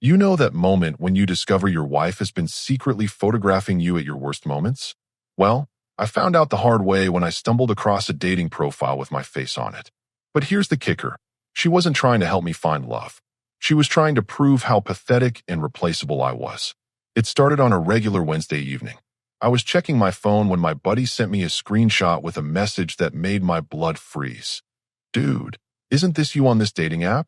You know that moment when you discover your wife has been secretly photographing you at your worst moments? Well, I found out the hard way when I stumbled across a dating profile with my face on it. But here's the kicker. She wasn't trying to help me find love. She was trying to prove how pathetic and replaceable I was. It started on a regular Wednesday evening. I was checking my phone when my buddy sent me a screenshot with a message that made my blood freeze. Dude, isn't this you on this dating app?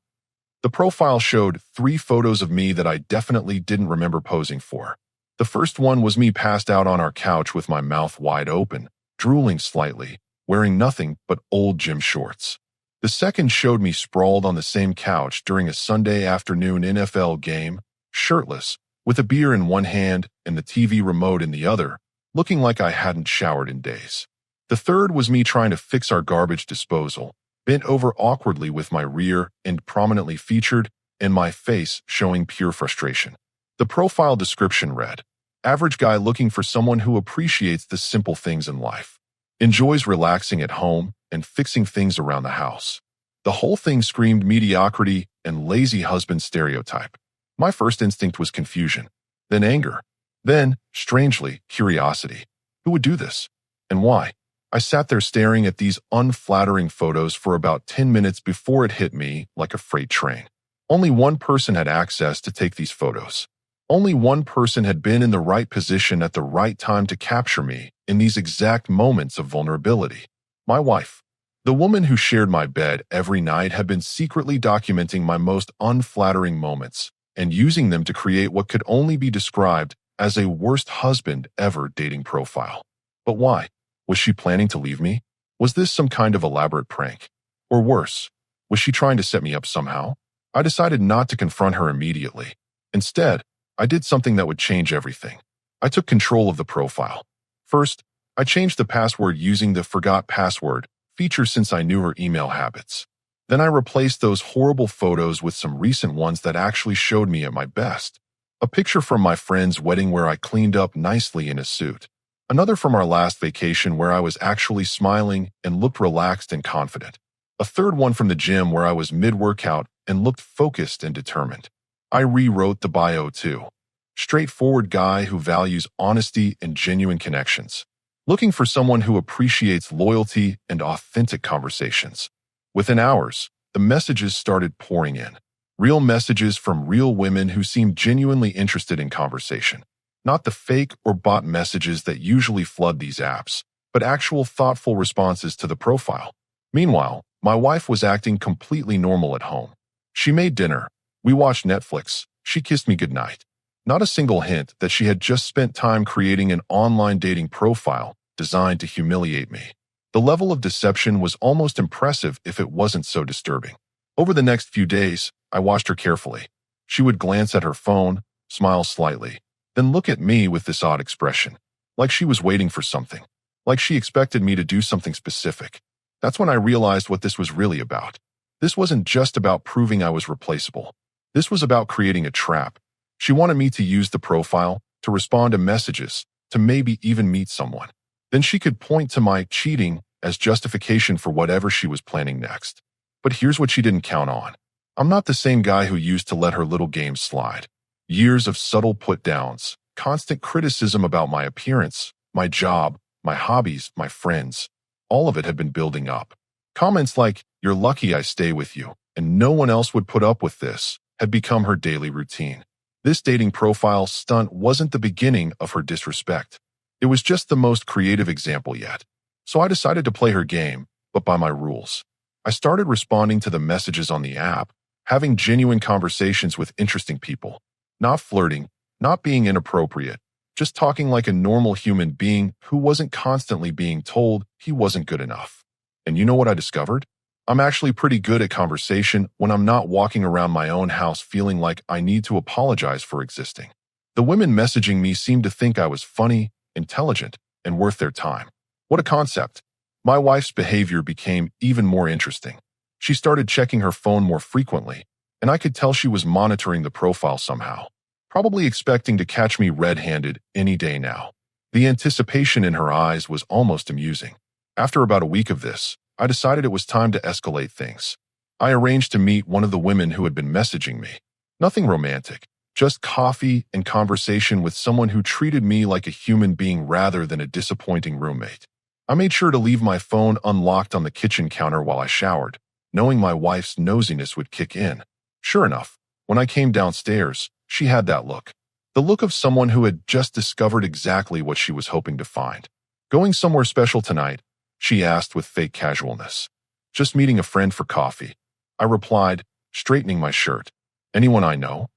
The profile showed 3 photos of me that I definitely didn't remember posing for. The first one was me passed out on our couch with my mouth wide open, drooling slightly, wearing nothing but old gym shorts. The second showed me sprawled on the same couch during a Sunday afternoon NFL game, shirtless, with a beer in one hand and the TV remote in the other, looking like I hadn't showered in days. The third was me trying to fix our garbage disposal, bent over awkwardly with my rear end prominently featured and my face showing pure frustration. The profile description read, "Average guy looking for someone who appreciates the simple things in life, enjoys relaxing at home and fixing things around the house." The whole thing screamed mediocrity and lazy husband stereotype. My first instinct was confusion, then anger, then, strangely, curiosity. Who would do this? And why? I sat there staring at these unflattering photos for about 10 minutes before it hit me like a freight train. Only one person had access to take these photos. Only one person had been in the right position at the right time to capture me in these exact moments of vulnerability. My wife. The woman who shared my bed every night had been secretly documenting my most unflattering moments and using them to create what could only be described as a worst husband ever dating profile. But why? Was she planning to leave me? Was this some kind of elaborate prank? Or worse, was she trying to set me up somehow? I decided not to confront her immediately. Instead, I did something that would change everything. I took control of the profile. First, I changed the password using the forgot password feature since I knew her email habits. Then I replaced those horrible photos with some recent ones that actually showed me at my best. A picture from my friend's wedding where I cleaned up nicely in a suit. Another from our last vacation where I was actually smiling and looked relaxed and confident. A third one from the gym where I was mid-workout and looked focused and determined. I rewrote the bio too. Straightforward guy who values honesty and genuine connections. Looking for someone who appreciates loyalty and authentic conversations. Within hours, the messages started pouring in. Real messages from real women who seemed genuinely interested in conversation. Not the fake or bot messages that usually flood these apps, but actual thoughtful responses to the profile. Meanwhile, my wife was acting completely normal at home. She made dinner. We watched Netflix. She kissed me goodnight. Not a single hint that she had just spent time creating an online dating profile designed to humiliate me. The level of deception was almost impressive if it wasn't so disturbing. Over the next few days, I watched her carefully. She would glance at her phone, smile slightly, then look at me with this odd expression, like she was waiting for something, like she expected me to do something specific. That's when I realized what this was really about. This wasn't just about proving I was replaceable. This was about creating a trap. She wanted me to use the profile, to respond to messages, to maybe even meet someone. Then she could point to my cheating as justification for whatever she was planning next. But here's what she didn't count on. I'm not the same guy who used to let her little games slide. Years of subtle put-downs, constant criticism about my appearance, my job, my hobbies, my friends. All of it had been building up. Comments like, "You're lucky I stay with you, and no one else would put up with this," had become her daily routine. This dating profile stunt wasn't the beginning of her disrespect. It was just the most creative example yet. So I decided to play her game, but by my rules. I started responding to the messages on the app, having genuine conversations with interesting people. Not flirting, not being inappropriate, just talking like a normal human being who wasn't constantly being told he wasn't good enough. And you know what I discovered? I'm actually pretty good at conversation when I'm not walking around my own house feeling like I need to apologize for existing. The women messaging me seemed to think I was funny, intelligent, and worth their time. What a concept. My wife's behavior became even more interesting. She started checking her phone more frequently, and I could tell she was monitoring the profile somehow, probably expecting to catch me red-handed any day now. The anticipation in her eyes was almost amusing. After about a week of this, I decided it was time to escalate things. I arranged to meet one of the women who had been messaging me. Nothing romantic, Just coffee and conversation with someone who treated me like a human being rather than a disappointing roommate. I made sure to leave my phone unlocked on the kitchen counter while I showered, knowing my wife's nosiness would kick in. Sure enough, when I came downstairs, she had that look. The look of someone who had just discovered exactly what she was hoping to find. "Going somewhere special tonight?" she asked with fake casualness. "Just meeting a friend for coffee," I replied, straightening my shirt. "Anyone I know?"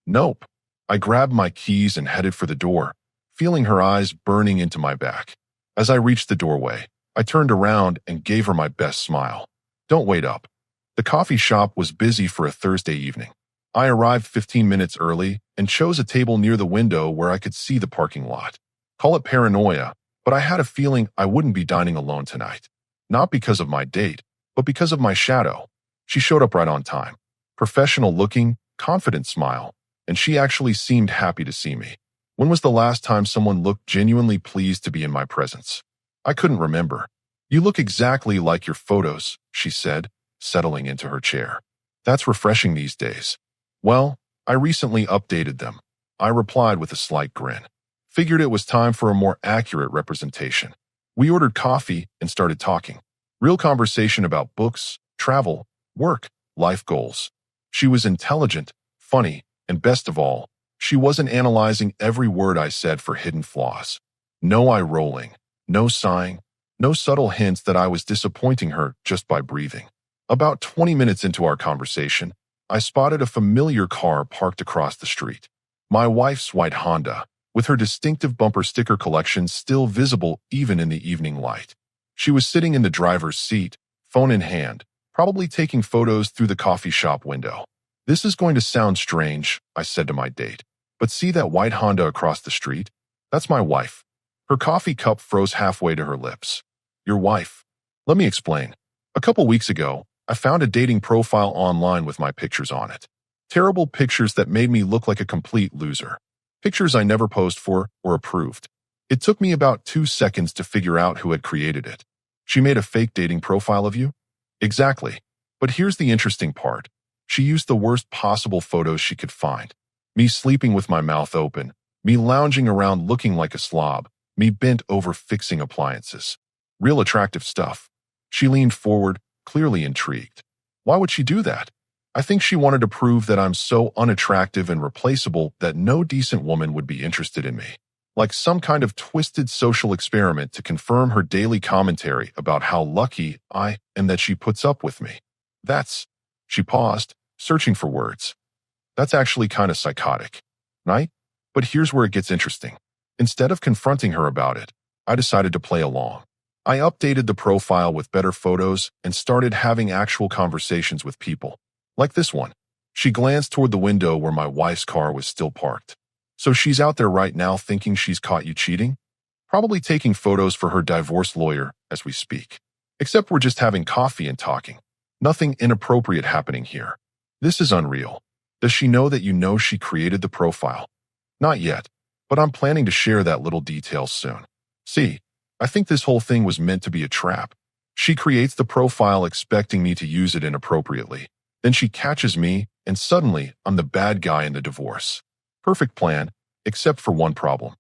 "Nope." I grabbed my keys and headed for the door, feeling her eyes burning into my back. As I reached the doorway, I turned around and gave her my best smile. "Don't wait up." The coffee shop was busy for a Thursday evening. I arrived 15 minutes early and chose a table near the window where I could see the parking lot. Call it paranoia, but I had a feeling I wouldn't be dining alone tonight. Not because of my date, but because of my shadow. She showed up right on time. Professional looking, confident smile, and she actually seemed happy to see me. When was the last time someone looked genuinely pleased to be in my presence? I couldn't remember. "You look exactly like your photos," she said, settling into her chair. "That's refreshing these days." "Well, I recently updated them," I replied with a slight grin. Figured it was time for a more accurate representation. We ordered coffee and started talking. Real conversation about books, travel, work, life goals. She was intelligent, funny, and best of all, she wasn't analyzing every word I said for hidden flaws. No eye rolling, no sighing, no subtle hints that I was disappointing her just by breathing. About 20 minutes into our conversation, I spotted a familiar car parked across the street. My wife's white Honda, with her distinctive bumper sticker collection still visible even in the evening light. She was sitting in the driver's seat, phone in hand, probably taking photos through the coffee shop window. "This is going to sound strange," I said to my date, "but see that white Honda across the street? That's my wife." Her coffee cup froze halfway to her lips. "Your wife?" "Let me explain. A couple weeks ago, I found a dating profile online with my pictures on it. Terrible pictures that made me look like a complete loser. Pictures I never posed for or approved. It took me about 2 seconds to figure out who had created it." "She made a fake dating profile of you?" "Exactly. But here's the interesting part. She used the worst possible photos she could find. Me sleeping with my mouth open, me lounging around looking like a slob, me bent over fixing appliances. Real attractive stuff." She leaned forward, clearly intrigued. "Why would she do that?" "I think she wanted to prove that I'm so unattractive and replaceable that no decent woman would be interested in me. Like some kind of twisted social experiment to confirm her daily commentary about how lucky I am that she puts up with me. That's..." She paused, searching for words. "That's actually kind of psychotic, right? But here's where it gets interesting. Instead of confronting her about it, I decided to play along. I updated the profile with better photos and started having actual conversations with people. Like this one." She glanced toward the window where my wife's car was still parked. "So she's out there right now thinking she's caught you cheating? Probably taking photos for her divorce lawyer as we speak. Except we're just having coffee and talking. Nothing inappropriate happening here. This is unreal. Does she know that you know she created the profile?" "Not yet, but I'm planning to share that little detail soon. See, I think this whole thing was meant to be a trap. She creates the profile expecting me to use it inappropriately. Then she catches me, and suddenly I'm the bad guy in the divorce. Perfect plan, except for one problem."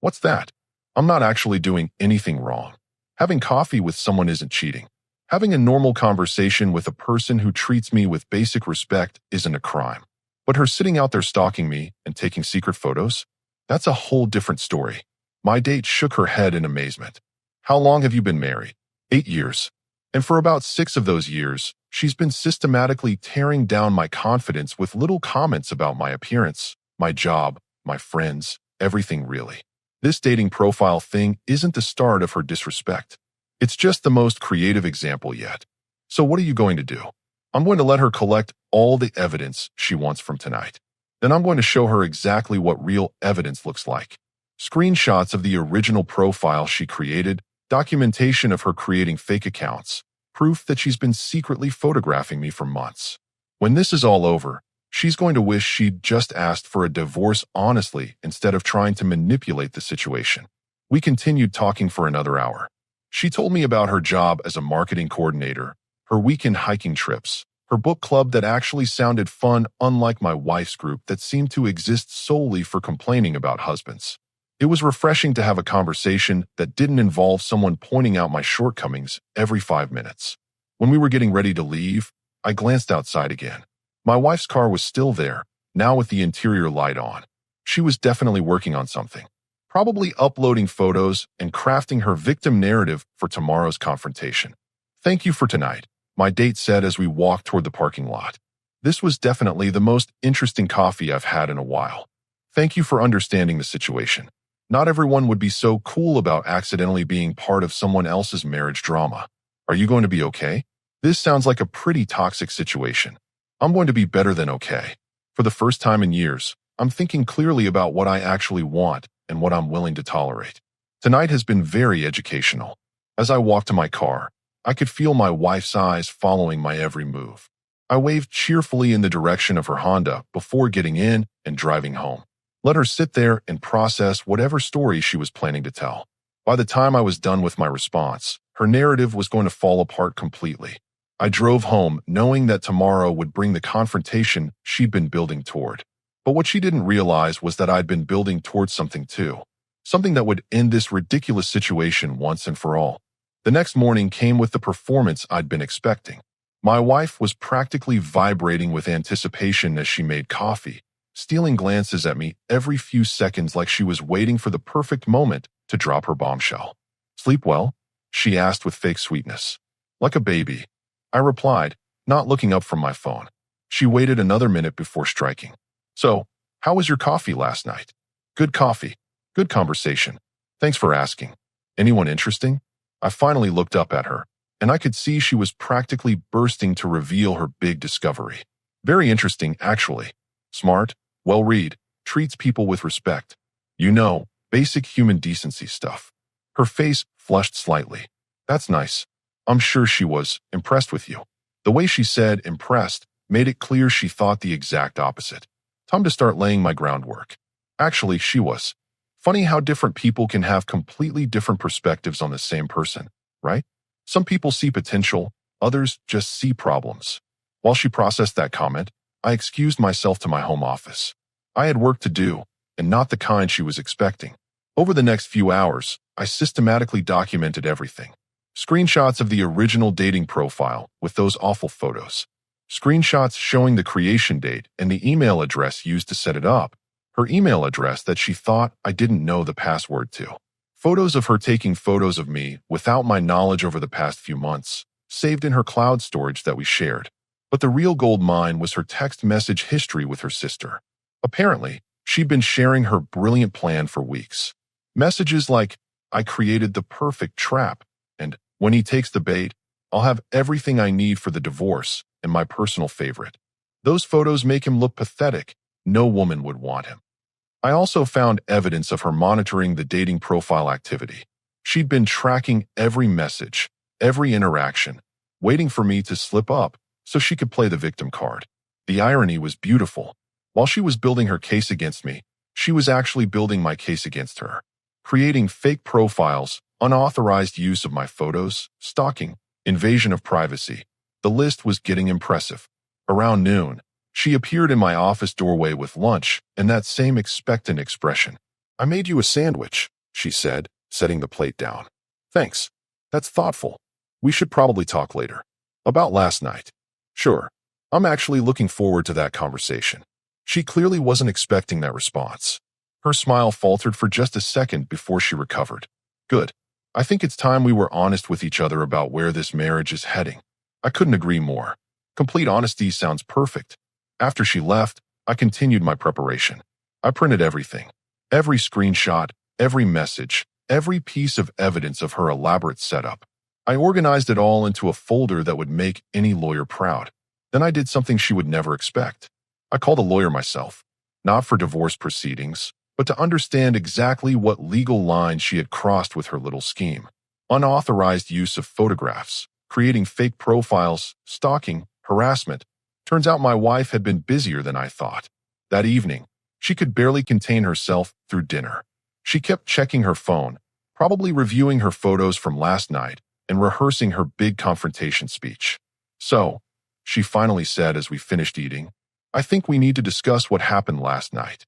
"What's that?" "I'm not actually doing anything wrong. Having coffee with someone isn't cheating. Having a normal conversation with a person who treats me with basic respect isn't a crime. But her sitting out there stalking me and taking secret photos? That's a whole different story." My date shook her head in amazement. "How long have you been married?" 8 years. And for about 6 of those years, she's been systematically tearing down my confidence with little comments about my appearance, my job, my friends, everything really. This dating profile thing isn't the start of her disrespect. It's just the most creative example yet. So what are you going to do? I'm going to let her collect all the evidence she wants from tonight. Then I'm going to show her exactly what real evidence looks like. Screenshots of the original profile she created, documentation of her creating fake accounts, proof that she's been secretly photographing me for months. When this is all over, she's going to wish she'd just asked for a divorce honestly instead of trying to manipulate the situation. We continued talking for another hour. She told me about her job as a marketing coordinator, her weekend hiking trips, Her book club that actually sounded fun, unlike my wife's group that seemed to exist solely for complaining about husbands. It was refreshing to have a conversation that didn't involve someone pointing out my shortcomings every 5 minutes. When we were getting ready to leave, I glanced outside again. My wife's car was still there, now with the interior light on. She was definitely working on something, probably uploading photos and crafting her victim narrative for tomorrow's confrontation. "Thank you for tonight," my date said as we walked toward the parking lot. "This was definitely the most interesting coffee I've had in a while. Thank you for understanding the situation. Not everyone would be so cool about accidentally being part of someone else's marriage drama. Are you going to be okay? This sounds like a pretty toxic situation. I'm going to be better than okay. For the first time in years, I'm thinking clearly about what I actually want and what I'm willing to tolerate. Tonight has been very educational. As I walked to my car, I could feel my wife's eyes following my every move. I waved cheerfully in the direction of her Honda before getting in and driving home. Let her sit there and process whatever story she was planning to tell. By the time I was done with my response, her narrative was going to fall apart completely. I drove home knowing that tomorrow would bring the confrontation she'd been building toward. But what she didn't realize was that I'd been building towards something too. Something that would end this ridiculous situation once and for all. The next morning came with the performance I'd been expecting. My wife was practically vibrating with anticipation as she made coffee, stealing glances at me every few seconds like she was waiting for the perfect moment to drop her bombshell. "Sleep well?" she asked with fake sweetness. "Like a baby," I replied, not looking up from my phone. She waited another minute before striking. "So, how was your coffee last night?" "Good coffee. Good conversation. Thanks for asking. Anyone interesting?" I finally looked up at her, and I could see she was practically bursting to reveal her big discovery. "Very interesting, actually. Smart, well-read, treats people with respect. You know, basic human decency stuff." Her face flushed slightly. "That's nice. I'm sure she was impressed with you." The way she said impressed made it clear she thought the exact opposite. Time to start laying my groundwork. Actually, she was. Funny how different people can have completely different perspectives on the same person, right? Some people see potential, others just see problems. While she processed that comment, I excused myself to my home office. I had work to do, and not the kind she was expecting. Over the next few hours, I systematically documented everything. Screenshots of the original dating profile with those awful photos. Screenshots showing the creation date and the email address used to set it up. Her email address that she thought I didn't know the password to. Photos of her taking photos of me without my knowledge over the past few months, saved in her cloud storage that we shared. But the real gold mine was her text message history with her sister. Apparently, she'd been sharing her brilliant plan for weeks. Messages like, "I created the perfect trap," and "when he takes the bait, I'll have everything I need for the divorce," and my personal favorite, "Those photos make him look pathetic. No woman would want him." I also found evidence of her monitoring the dating profile activity. She'd been tracking every message, every interaction, waiting for me to slip up so she could play the victim card. The irony was beautiful. While she was building her case against me, she was actually building my case against her. Creating fake profiles, unauthorized use of my photos, stalking, invasion of privacy. The list was getting impressive. Around noon, she appeared in my office doorway with lunch and that same expectant expression. "I made you a sandwich," she said, setting the plate down. "Thanks. That's thoughtful. We should probably talk later." "About last night?" "Sure. I'm actually looking forward to that conversation." She clearly wasn't expecting that response. Her smile faltered for just a second before she recovered. "Good. I think it's time we were honest with each other about where this marriage is heading." I couldn't agree more. Complete honesty sounds perfect. After she left, I continued my preparation. I printed everything. Every screenshot, every message, every piece of evidence of her elaborate setup. I organized it all into a folder that would make any lawyer proud. Then I did something she would never expect. I called a lawyer myself, not for divorce proceedings, but to understand exactly what legal line she had crossed with her little scheme. Unauthorized use of photographs, creating fake profiles, stalking, harassment. Turns out my wife had been busier than I thought. That evening, she could barely contain herself through dinner. She kept checking her phone, probably reviewing her photos from last night and rehearsing her big confrontation speech. "So, she finally said as we finished eating. I think we need to discuss what happened last night.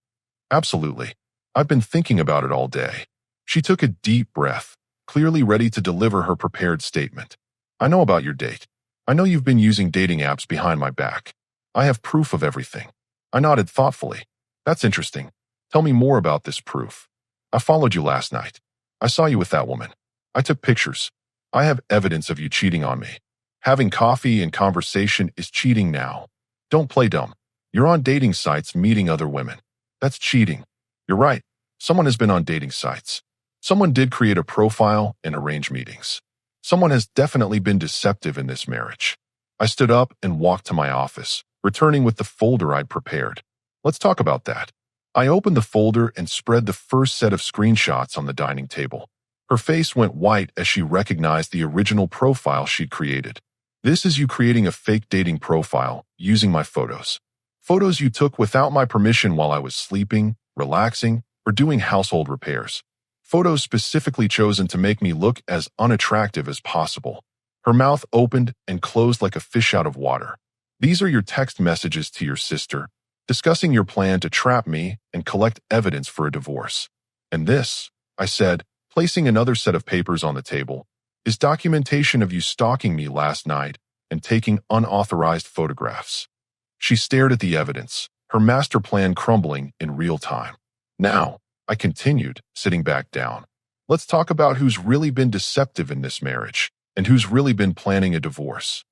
Absolutely. I've been thinking about it all day. She took a deep breath, clearly ready to deliver her prepared statement. I know about your date. I know you've been using dating apps behind my back. I have proof of everything. I nodded thoughtfully. That's interesting. Tell me more about this proof. I followed you last night. I saw you with that woman. I took pictures. I have evidence of you cheating on me. Having coffee and conversation is cheating now. Don't play dumb. You're on dating sites meeting other women. That's cheating. You're right. Someone has been on dating sites. Someone did create a profile and arrange meetings. Someone has definitely been deceptive in this marriage. I stood up and walked to my office, returning with the folder I'd prepared. Let's talk about that. I opened the folder and spread the first set of screenshots on the dining table. Her face went white as she recognized the original profile she'd created. This is you creating a fake dating profile using my photos. Photos you took without my permission while I was sleeping, relaxing, or doing household repairs. Photos specifically chosen to make me look as unattractive as possible. Her mouth opened and closed like a fish out of water. These are your text messages to your sister, discussing your plan to trap me and collect evidence for a divorce. And this, I said, placing another set of papers on the table, is documentation of you stalking me last night and taking unauthorized photographs. She stared at the evidence, her master plan crumbling in real time. Now, I continued, sitting back down. Let's talk about who's really been deceptive in this marriage and who's really been planning a divorce.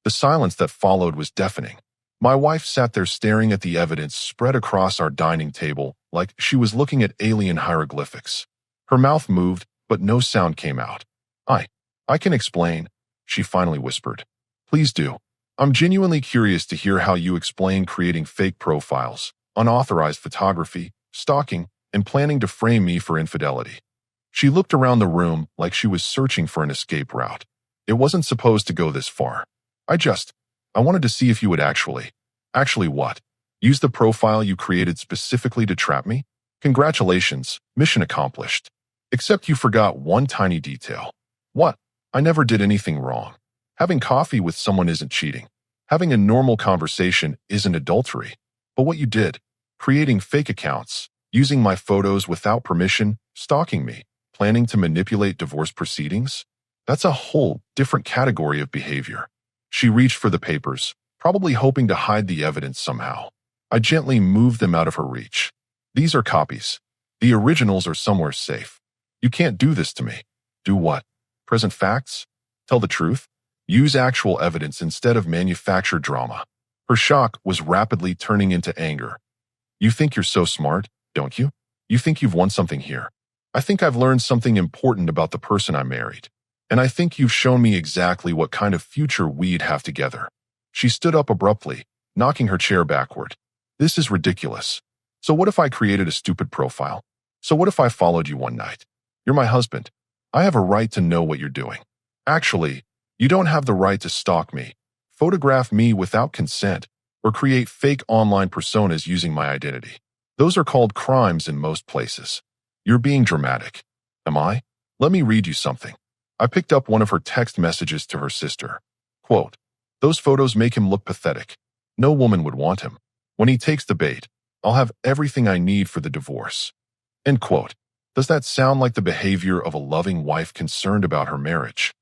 The silence that followed was deafening. My wife sat there staring at the evidence spread across our dining table like she was looking at alien hieroglyphics. Her mouth moved, but no sound came out. I can explain, she finally whispered. Please do. I'm genuinely curious to hear how you explain creating fake profiles, unauthorized photography, stalking, and planning to frame me for infidelity. She looked around the room like she was searching for an escape route. It wasn't supposed to go this far. I wanted to see if you would actually what? Use the profile you created specifically to trap me? Congratulations, mission accomplished. Except you forgot one tiny detail. What? I never did anything wrong. Having coffee with someone isn't cheating. Having a normal conversation isn't adultery. But what you did, creating fake accounts, using my photos without permission, stalking me, planning to manipulate divorce proceedings, that's a whole different category of behavior. She reached for the papers, probably hoping to hide the evidence somehow. I gently moved them out of her reach. These are copies. The originals are somewhere safe. You can't do this to me. Do what? Present facts? Tell the truth? Use actual evidence instead of manufactured drama. Her shock was rapidly turning into anger. You think you're so smart, don't you? You think you've won something here. I think I've learned something important about the person I married. And I think you've shown me exactly what kind of future we'd have together. She stood up abruptly, knocking her chair backward. This is ridiculous. So what if I created a stupid profile? So what if I followed you one night? You're my husband. I have a right to know what you're doing. Actually, you don't have the right to stalk me, photograph me without consent, or create fake online personas using my identity. Those are called crimes in most places. You're being dramatic. Am I? Let me read you something. I picked up one of her text messages to her sister. Quote, those photos make him look pathetic. No woman would want him. When he takes the bait, I'll have everything I need for the divorce. End quote. Does that sound like the behavior of a loving wife concerned about her marriage?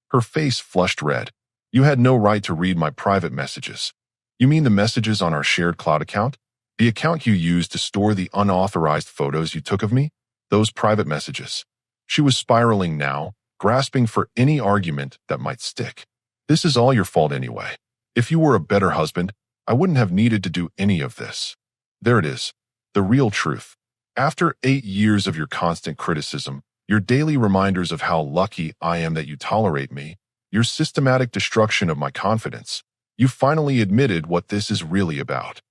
Her face flushed red. You had no right to read my private messages. You mean the messages on our shared cloud account? The account you used to store the unauthorized photos you took of me? Those private messages. She was spiraling now, grasping for any argument that might stick. This is all your fault anyway. If you were a better husband, I wouldn't have needed to do any of this. There it is. The real truth. After 8 years of your constant criticism, your daily reminders of how lucky I am that you tolerate me, your systematic destruction of my confidence, you finally admitted what this is really about.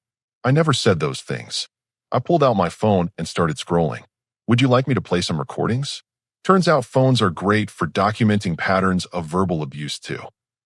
I never said those things. I pulled out my phone and started scrolling. Would you like me to play some recordings? Turns out phones are great for documenting patterns of verbal abuse too.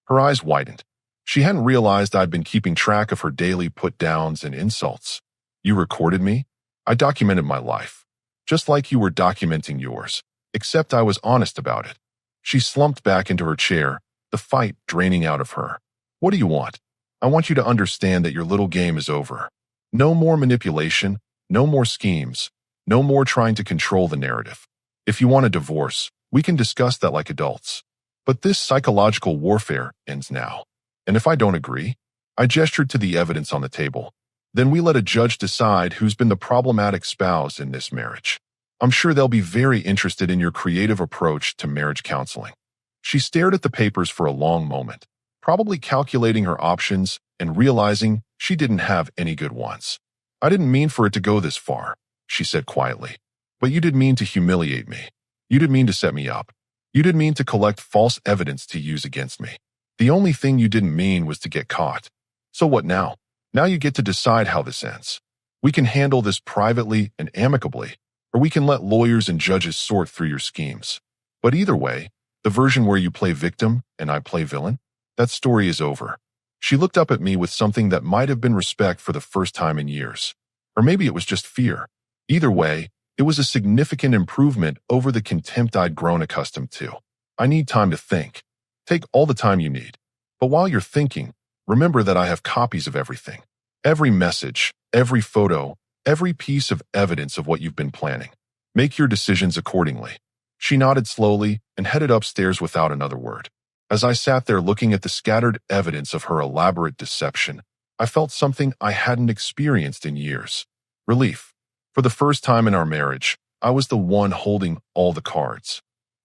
Her eyes widened. She hadn't realized I'd been keeping track of her daily put-downs and insults. You recorded me? I documented my life. Just like you were documenting yours, except I was honest about it. She slumped back into her chair, the fight draining out of her. What do you want? I want you to understand that your little game is over. No more manipulation, no more schemes, no more trying to control the narrative. If you want a divorce, we can discuss that like adults. But this psychological warfare ends now. And if I don't agree, I gestured to the evidence on the table. Then we let a judge decide who's been the problematic spouse in this marriage. I'm sure they'll be very interested in your creative approach to marriage counseling. She stared at the papers for a long moment, probably calculating her options and realizing she didn't have any good ones. I didn't mean for it to go this far, she said quietly. But you did mean to humiliate me. You did mean to set me up. You did mean to collect false evidence to use against me. The only thing you didn't mean was to get caught. So what now? Now you get to decide how this ends. We can handle this privately and amicably, or we can let lawyers and judges sort through your schemes. But either way, the version where you play victim and I play villain, that story is over. She looked up at me with something that might have been respect for the first time in years. Or maybe it was just fear. Either way, it was a significant improvement over the contempt I'd grown accustomed to. I need time to think. Take all the time you need. But while you're thinking, remember that I have copies of everything. Every message, every photo, every piece of evidence of what you've been planning. Make your decisions accordingly. She nodded slowly and headed upstairs without another word. As I sat there looking at the scattered evidence of her elaborate deception, I felt something I hadn't experienced in years. Relief. For the first time in our marriage, I was the one holding all the cards.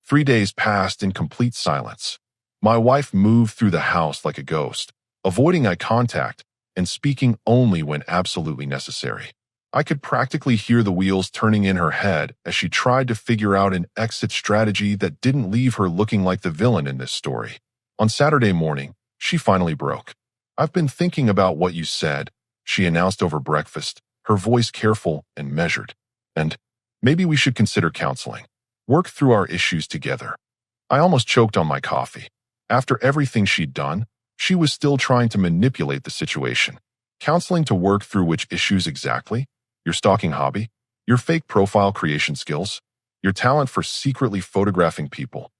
3 days passed in complete silence. My wife moved through the house like a ghost, avoiding eye contact and speaking only when absolutely necessary. I could practically hear the wheels turning in her head as she tried to figure out an exit strategy that didn't leave her looking like the villain in this story. On Saturday morning, she finally broke. "I've been thinking about what you said," she announced over breakfast, her voice careful and measured. "And maybe we should consider counseling. Work through our issues together." I almost choked on my coffee. After everything she'd done, she was still trying to manipulate the situation. Counseling to work through which issues exactly? Your stalking hobby? Your fake profile creation skills? Your talent for secretly photographing people?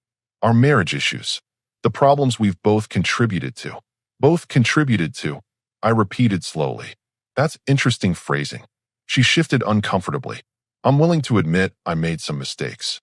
Our marriage issues? The problems we've both contributed to? Both contributed to, I repeated slowly. That's interesting phrasing. She shifted uncomfortably. I'm willing to admit I made some mistakes.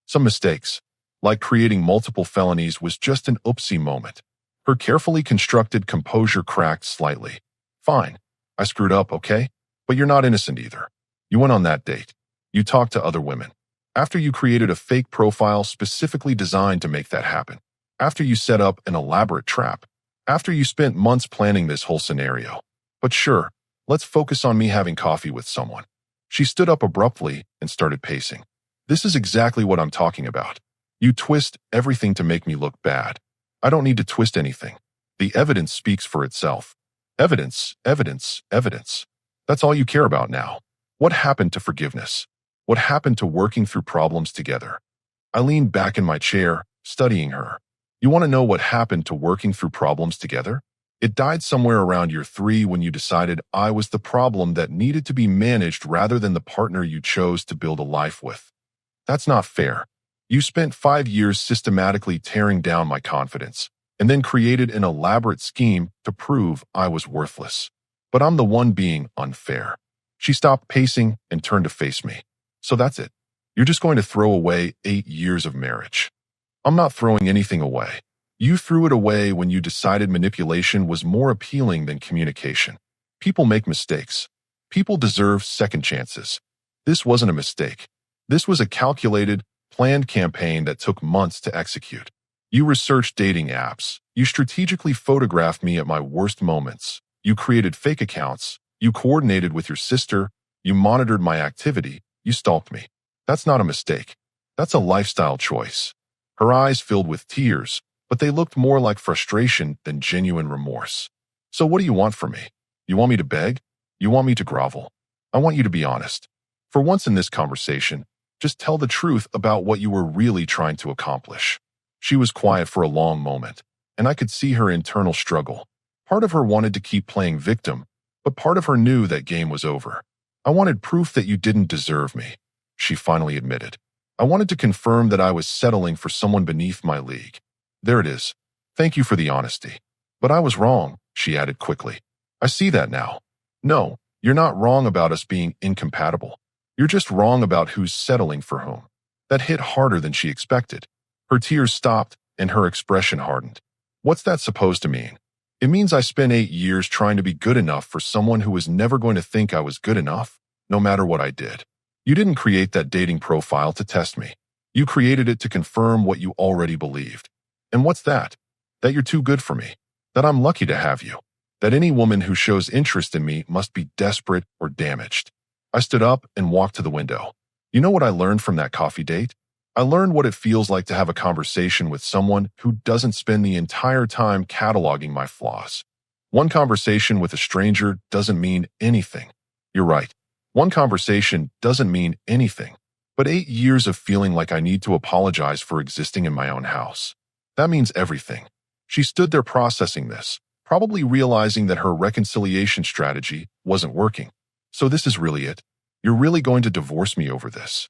Some mistakes, like creating multiple felonies, was just an oopsie moment. Her carefully constructed composure cracked slightly. Fine. I screwed up, okay? But you're not innocent either. You went on that date. You talked to other women. After you created a fake profile specifically designed to make that happen. After you set up an elaborate trap. After you spent months planning this whole scenario. But sure, let's focus on me having coffee with someone. She stood up abruptly and started pacing. This is exactly what I'm talking about. You twist everything to make me look bad. I don't need to twist anything. The evidence speaks for itself. Evidence, evidence, evidence. That's all you care about now. What happened to forgiveness? What happened to working through problems together? I leaned back in my chair, studying her. You want to know what happened to working through problems together? It died somewhere around year 3 when you decided I was the problem that needed to be managed rather than the partner you chose to build a life with. That's not fair. You spent 5 years systematically tearing down my confidence, and then created an elaborate scheme to prove I was worthless. But I'm the one being unfair. She stopped pacing and turned to face me. So that's it. You're just going to throw away 8 years of marriage. I'm not throwing anything away. You threw it away when you decided manipulation was more appealing than communication. People make mistakes. People deserve second chances. This wasn't a mistake. This was a calculated, planned campaign that took months to execute. You researched dating apps. You strategically photographed me at my worst moments. You created fake accounts. You coordinated with your sister. You monitored my activity. You stalked me. That's not a mistake. That's a lifestyle choice. Her eyes filled with tears, but they looked more like frustration than genuine remorse. So what do you want from me? You want me to beg? You want me to grovel? I want you to be honest. For once in this conversation, just tell the truth about what you were really trying to accomplish. She was quiet for a long moment, and I could see her internal struggle. Part of her wanted to keep playing victim, but part of her knew that game was over. I wanted proof that you didn't deserve me, she finally admitted. I wanted to confirm that I was settling for someone beneath my league. There it is. Thank you for the honesty. But I was wrong, she added quickly. I see that now. No, you're not wrong about us being incompatible. You're just wrong about who's settling for whom. That hit harder than she expected. Her tears stopped and her expression hardened. What's that supposed to mean? It means I spent 8 years trying to be good enough for someone who was never going to think I was good enough, no matter what I did. You didn't create that dating profile to test me. You created it to confirm what you already believed. And what's that? That you're too good for me. That I'm lucky to have you. That any woman who shows interest in me must be desperate or damaged. I stood up and walked to the window. You know what I learned from that coffee date? I learned what it feels like to have a conversation with someone who doesn't spend the entire time cataloging my flaws. One conversation with a stranger doesn't mean anything. You're right. One conversation doesn't mean anything. But 8 years of feeling like I need to apologize for existing in my own house. That means everything. She stood there processing this, probably realizing that her reconciliation strategy wasn't working. So this is really it. You're really going to divorce me over this.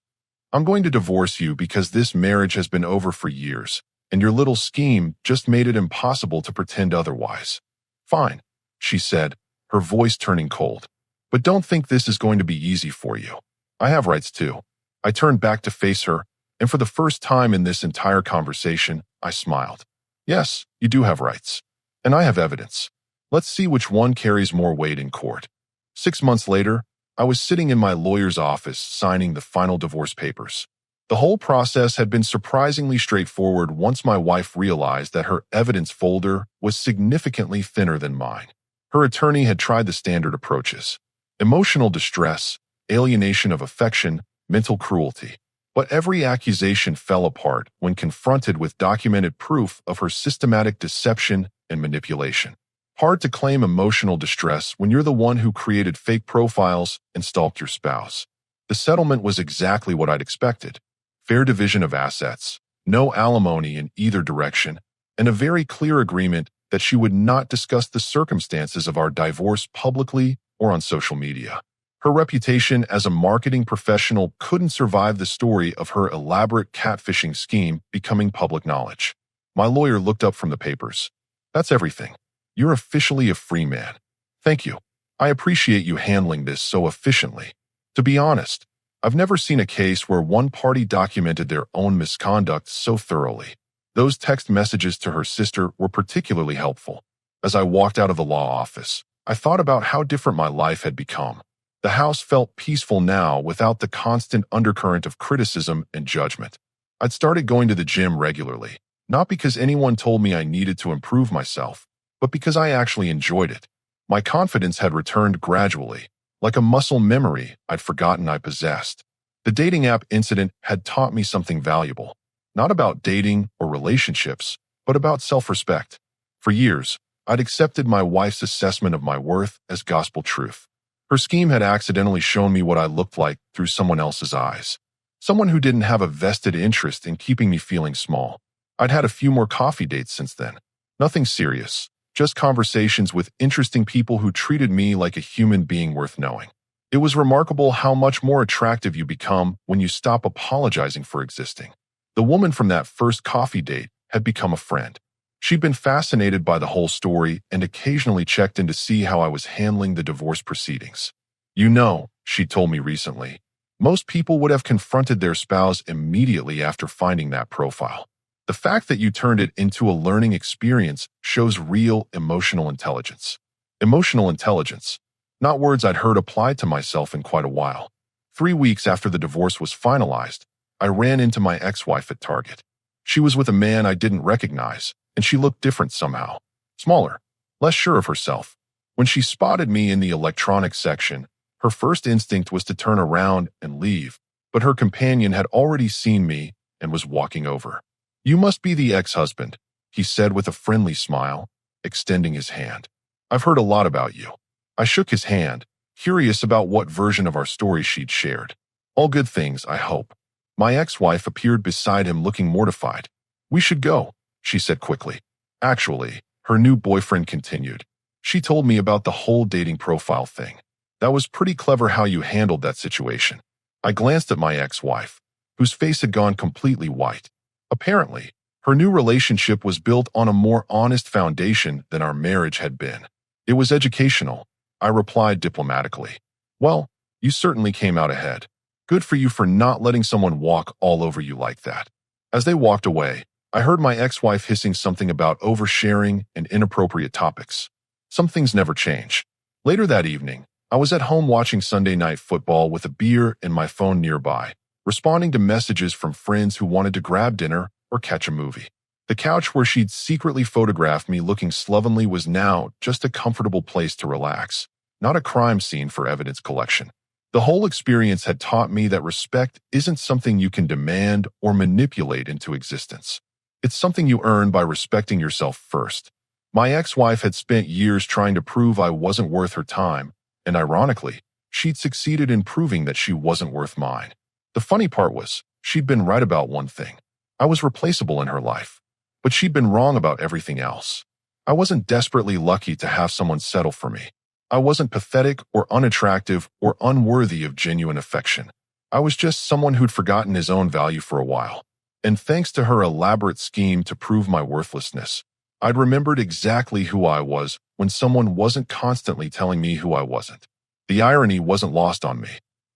I'm going to divorce you because this marriage has been over for years, and your little scheme just made it impossible to pretend otherwise. Fine, she said, her voice turning cold. But don't think this is going to be easy for you. I have rights too. I turned back to face her, and for the first time in this entire conversation, I smiled. Yes, you do have rights. And I have evidence. Let's see which one carries more weight in court. 6 months later, I was sitting in my lawyer's office signing the final divorce papers. The whole process had been surprisingly straightforward once my wife realized that her evidence folder was significantly thinner than mine. Her attorney had tried the standard approaches: emotional distress, alienation of affection, mental cruelty. But every accusation fell apart when confronted with documented proof of her systematic deception and manipulation. Hard to claim emotional distress when you're the one who created fake profiles and stalked your spouse. The settlement was exactly what I'd expected. Fair division of assets, no alimony in either direction, and a very clear agreement that she would not discuss the circumstances of our divorce publicly or on social media. Her reputation as a marketing professional couldn't survive the story of her elaborate catfishing scheme becoming public knowledge. My lawyer looked up from the papers. That's everything. You're officially a free man. Thank you. I appreciate you handling this so efficiently. To be honest, I've never seen a case where one party documented their own misconduct so thoroughly. Those text messages to her sister were particularly helpful. As I walked out of the law office, I thought about how different my life had become. The house felt peaceful now without the constant undercurrent of criticism and judgment. I'd started going to the gym regularly, not because anyone told me I needed to improve myself, but because I actually enjoyed it. My confidence had returned gradually, like a muscle memory I'd forgotten I possessed. The dating app incident had taught me something valuable, not about dating or relationships, but about self-respect. For years, I'd accepted my wife's assessment of my worth as gospel truth. Her scheme had accidentally shown me what I looked like through someone else's eyes. Someone who didn't have a vested interest in keeping me feeling small. I'd had a few more coffee dates since then. Nothing serious, just conversations with interesting people who treated me like a human being worth knowing. It was remarkable how much more attractive you become when you stop apologizing for existing. The woman from that first coffee date had become a friend. She'd been fascinated by the whole story and occasionally checked in to see how I was handling the divorce proceedings. You know, she told me recently, most people would have confronted their spouse immediately after finding that profile. The fact that you turned it into a learning experience shows real emotional intelligence. Emotional intelligence, not words I'd heard applied to myself in quite a while. 3 weeks after the divorce was finalized, I ran into my ex-wife at Target. She was with a man I didn't recognize, and she looked different somehow. Smaller, less sure of herself. When she spotted me in the electronics section, her first instinct was to turn around and leave, but her companion had already seen me and was walking over. You must be the ex-husband, he said with a friendly smile, extending his hand. I've heard a lot about you. I shook his hand, curious about what version of our story she'd shared. All good things, I hope. My ex-wife appeared beside him looking mortified. We should go, she said quickly. Actually, her new boyfriend continued. She told me about the whole dating profile thing. That was pretty clever how you handled that situation. I glanced at my ex-wife, whose face had gone completely white. Apparently, Her new relationship was built on a more honest foundation than our marriage had been. It was educational. I replied diplomatically. Well, you certainly came out ahead. Good for you for not letting someone walk all over you like that. As they walked away, I heard my ex-wife hissing something about oversharing and inappropriate topics. Some things never change. Later that evening, I was at home watching Sunday Night Football with a beer and my phone nearby, responding to messages from friends who wanted to grab dinner or catch a movie. The couch where she'd secretly photographed me looking slovenly was now just a comfortable place to relax, not a crime scene for evidence collection. The whole experience had taught me that respect isn't something you can demand or manipulate into existence. It's something you earn by respecting yourself first. My ex-wife had spent years trying to prove I wasn't worth her time, and ironically, she'd succeeded in proving that she wasn't worth mine. The funny part was, she'd been right about one thing. I was replaceable in her life, but she'd been wrong about everything else. I wasn't desperately lucky to have someone settle for me. I wasn't pathetic or unattractive or unworthy of genuine affection. I was just someone who'd forgotten his own value for a while. And thanks to her elaborate scheme to prove my worthlessness, I'd remembered exactly who I was when someone wasn't constantly telling me who I wasn't. The irony wasn't lost on me.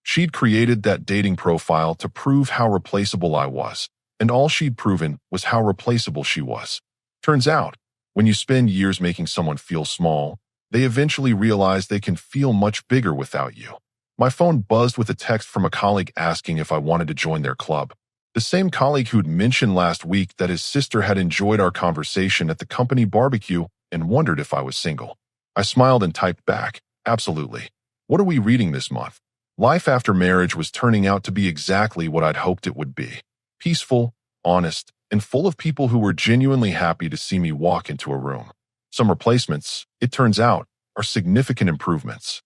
She'd created that dating profile to prove how replaceable I was, and all she'd proven was how replaceable she was. Turns out, when you spend years making someone feel small, they eventually realize they can feel much bigger without you. My phone buzzed with a text from a colleague asking if I wanted to join their club. The same colleague who'd mentioned last week that his sister had enjoyed our conversation at the company barbecue and wondered if I was single. I smiled and typed back, absolutely. What are we reading this month? Life after marriage was turning out to be exactly what I'd hoped it would be. Peaceful, honest, and full of people who were genuinely happy to see me walk into a room. Some replacements, it turns out, are significant improvements.